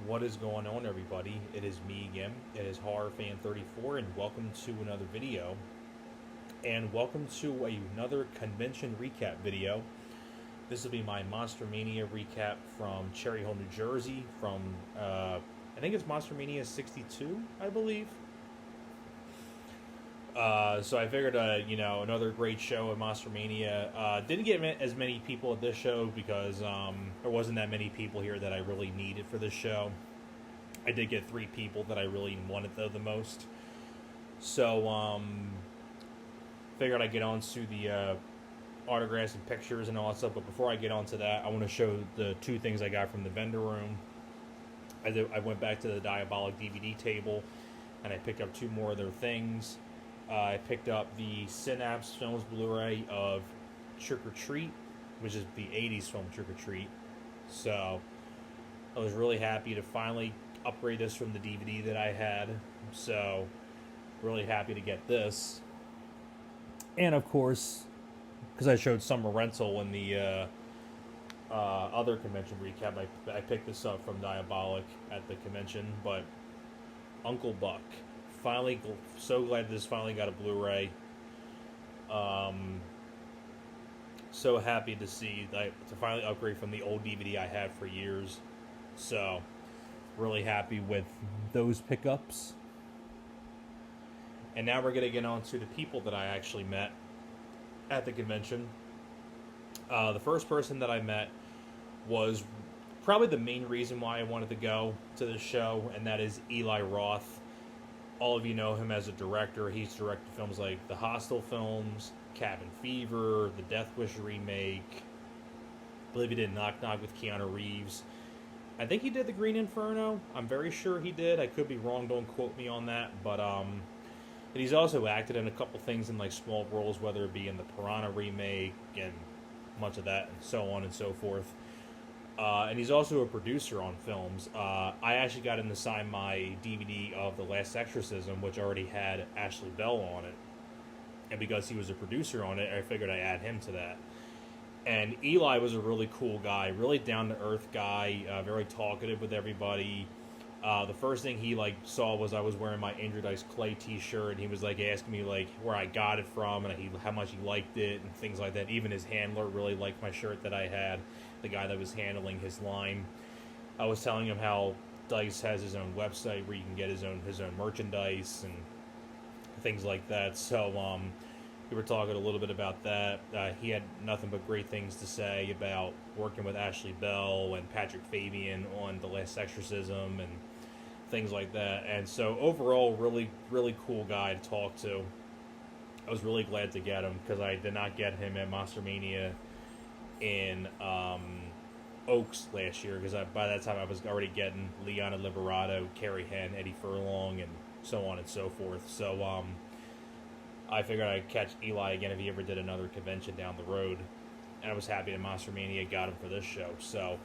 What is going on, everybody? It is me again. It is HorrorFan34, and welcome to another video. And welcome to another convention recap video. This will be my Monster Mania recap from Cherry Hill, New Jersey. From I think it's Monster Mania 62, I believe. So I figured, another great show at Monster Mania. Didn't get as many people at this show because there wasn't that many people here that I really needed for this show. I did get 3 people that I really wanted the most. So, figured I'd get on to the autographs and pictures and all that stuff. But before I get on to that, I want to show the 2 things I got from the vendor room. I went back to the Diabolic DVD table, and I picked up 2 more of their things. I picked up the Synapse Films Blu-ray of Trick or Treat, which is the 80s film Trick or Treat. So I was really happy to finally upgrade this from the DVD that I had. So really happy to get this. And of course, because I showed Summer Rental in the other convention recap, I picked this up from Diabolic at the convention. But Uncle Buck. Finally, so glad this finally got a Blu-ray. So happy to see to finally upgrade from the old DVD I had for years. So really happy with those pickups. And now we're going to get on to the people that I actually met at the convention. The first person that I met was probably the main reason why I wanted to go to this show, and that is Eli Roth. All of you know him as a director. He's directed films like the Hostel films, Cabin Fever, the Death Wish remake. I believe he did Knock Knock with Keanu Reeves. I think he did The Green Inferno. I'm very sure he did. I could be wrong. Don't quote me on that. But and he's also acted in a couple things in like small roles, whether it be in the Piranha remake and much of that, and so on and so forth. And he's also a producer on films. I actually got him to sign my DVD of The Last Exorcism, which already had Ashley Bell on it. And because he was a producer on it, I figured I'd add him to that. And Eli was a really cool guy, really down-to-earth guy, very talkative with everybody. The first thing he saw was I was wearing my Andrew Dice Clay t-shirt, and he was asking me where I got it from and how much he liked it and things like that. Even his handler really liked my shirt that I had, the guy that was handling his line. I was telling him how Dice has his own website where you can get his own merchandise and things like that. So we were talking a little bit about that. He had nothing but great things to say about working with Ashley Bell and Patrick Fabian on The Last Exorcism and things like that. And so overall, really, really cool guy to talk to. I was really glad to get him because I did not get him at Monster Mania in Oaks last year, because by that time I was already getting Liana Liberato, Carrie Henn, Eddie Furlong, and so on and so forth. So I figured I'd catch Eli again if he ever did another convention down the road. And I was happy that Monster Mania got him for this show. So,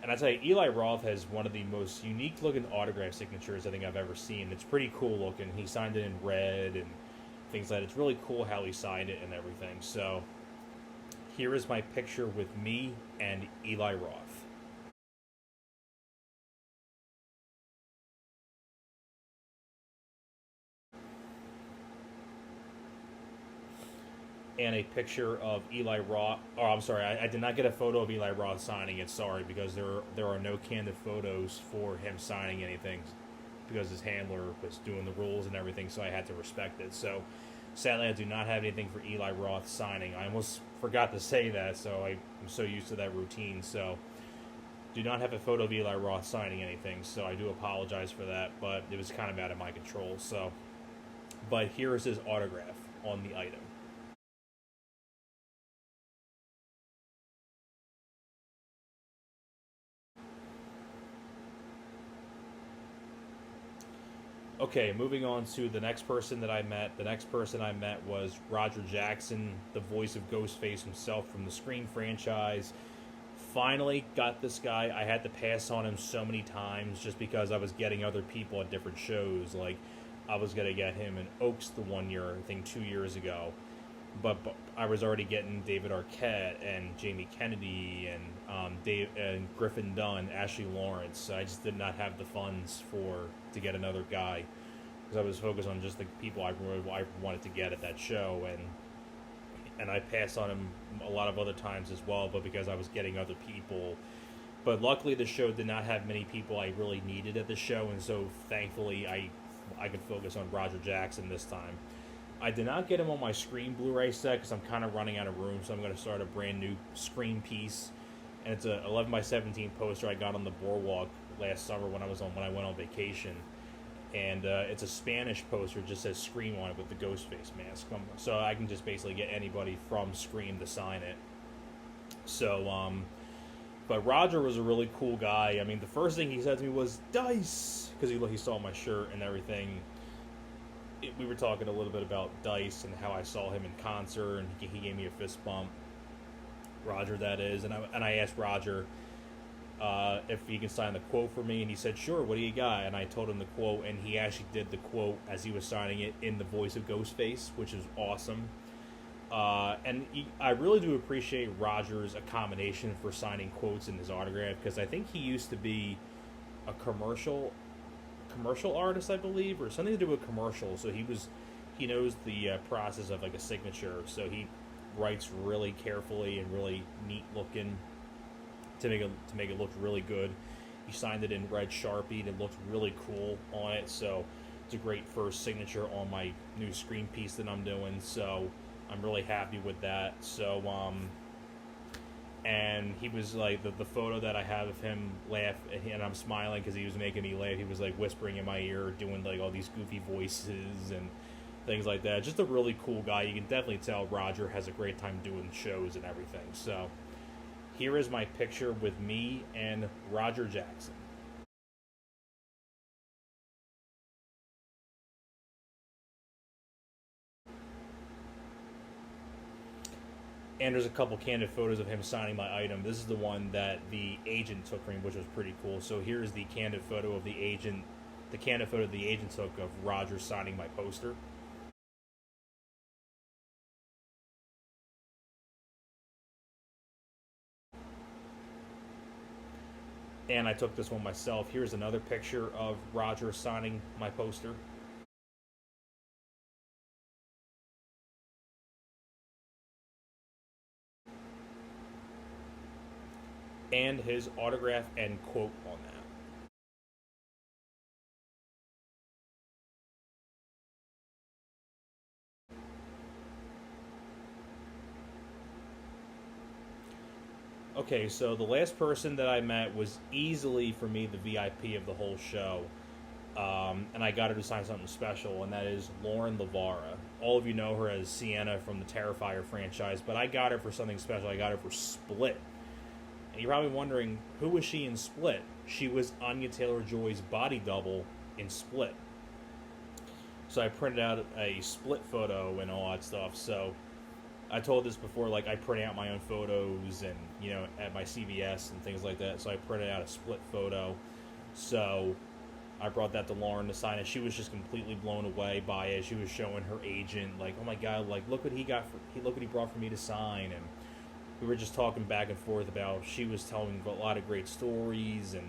and I tell you, Eli Roth has one of the most unique looking autograph signatures I think I've ever seen. It's pretty cool looking. He signed it in red and things like that. It's really cool how he signed it and everything. So here is my picture with me and Eli Roth. And a picture of Eli Roth. Oh, I'm sorry, I did not get a photo of Eli Roth signing it. Sorry, because there are no candid photos for him signing anything, because his handler was doing the rules and everything, so I had to respect it. So sadly, I do not have anything for Eli Roth signing. I almost forgot to say that, so I'm so used to that routine. So do not have a photo of Eli Roth signing anything, so I do apologize for that, but it was kind of out of my control. So, but here is his autograph on the item. Okay, moving on to the next person that I met. The next person I met was Roger Jackson, the voice of Ghostface himself from the Scream franchise. Finally got this guy. I had to pass on him so many times just because I was getting other people at different shows. I was going to get him in Oaks the one year, I think 2 years ago. but I was already getting David Arquette and Jamie Kennedy and Dave and Griffin Dunn, Ashley Lawrence. So I just did not have the funds to get another guy because I was focused on just the people I wanted to get at that show, and I passed on him a lot of other times as well, but because I was getting other people. But luckily, the show did not have many people I really needed at the show, and so thankfully, I could focus on Roger Jackson this time. I did not get him on my Scream Blu-ray set because I'm kind of running out of room, so I'm going to start a brand new Scream piece, and it's a 11 by 17 poster I got on the boardwalk last summer when I went on vacation, and it's a Spanish poster, it just says Scream on it with the Ghostface mask, so I can just basically get anybody from Scream to sign it. So but Roger was a really cool guy. I mean, the first thing he said to me was Dice because he saw my shirt and everything. We were talking a little bit about Dice and how I saw him in concert, and he gave me a fist bump. Roger, that is, and I asked Roger if he can sign the quote for me, and he said, "Sure. What do you got?" And I told him the quote, and he actually did the quote as he was signing it in the voice of Ghostface, which is awesome. I really do appreciate Roger's accommodation for signing quotes in his autograph because I think he used to be a commercial artist, I believe, or something to do with commercials. So he knows the process of like a signature. So he writes really carefully and really neat looking to make it look really good. He signed it in red Sharpie and it looked really cool on it. So it's a great first signature on my new Scream piece that I'm doing. So I'm really happy with that. So and he was like the photo that I have of him laugh, and I'm smiling because he was making me laugh. He was like whispering in my ear, doing like all these goofy voices and things like that. Just a really cool guy. You can definitely tell Roger has a great time doing shows and everything. So here is my picture with me and Roger Jackson. And there's a couple candid photos of him signing my item. This is the one that the agent took for me, which was pretty cool. So here's the candid photo of the agent. The candid photo the agent took of Roger signing my poster. And I took this one myself. Here's another picture of Roger signing my poster. And his autograph and quote on that. Okay, so the last person that I met was easily, for me, the VIP of the whole show. And I got her to sign something special, and that is Lauren Lavara. All of you know her as Sienna from the Terrifier franchise, but I got her for something special. I got her for Split. And you're probably wondering, who was she in Split? She was Anya Taylor-Joy's body double in Split. So I printed out a Split photo and all that stuff. So I told this before, like I print out my own photos and at my CVS and things like that. So I printed out a Split photo. So I brought that to Lauren to sign, and she was just completely blown away by it. She was showing her agent, like, "Oh my God, like look what look what he brought for me to sign." And we were just talking back and forth about. She was telling a lot of great stories and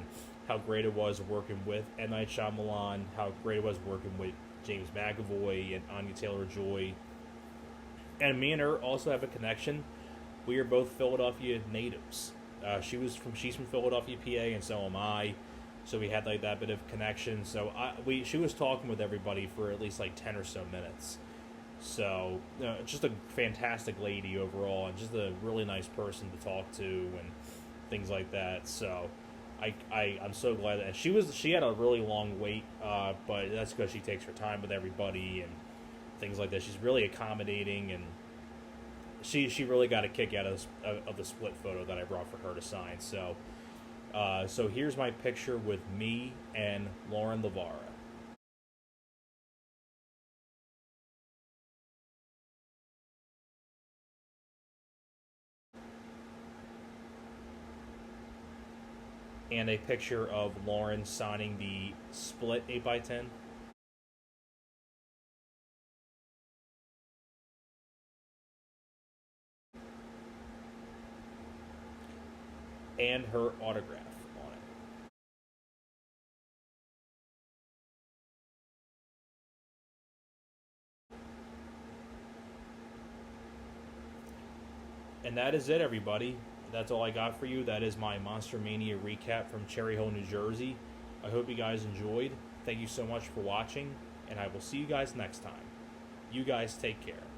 how great it was working with M. Night Shyamalan, how great it was working with James McAvoy and Anya Taylor-Joy. And me and her also have a connection. We are both Philadelphia natives. She's from Philadelphia, PA, and so am I. So we had like that bit of connection. So she was talking with everybody for at least like 10 or so minutes. So just a fantastic lady overall, and just a really nice person to talk to and things like that. So I'm so glad that she had a really long wait, but that's because she takes her time with everybody and things like that. She's really accommodating, and she really got a kick out of the Split photo that I brought for her to sign. So so here's my picture with me and Lauren Lavara. And a picture of Lauren signing the Split 8x10. and her autograph on it. And that is it, everybody. That's all I got for you. That is my Monster Mania recap from Cherry Hill, New Jersey. I hope you guys enjoyed. Thank you so much for watching, and I will see you guys next time. You guys take care.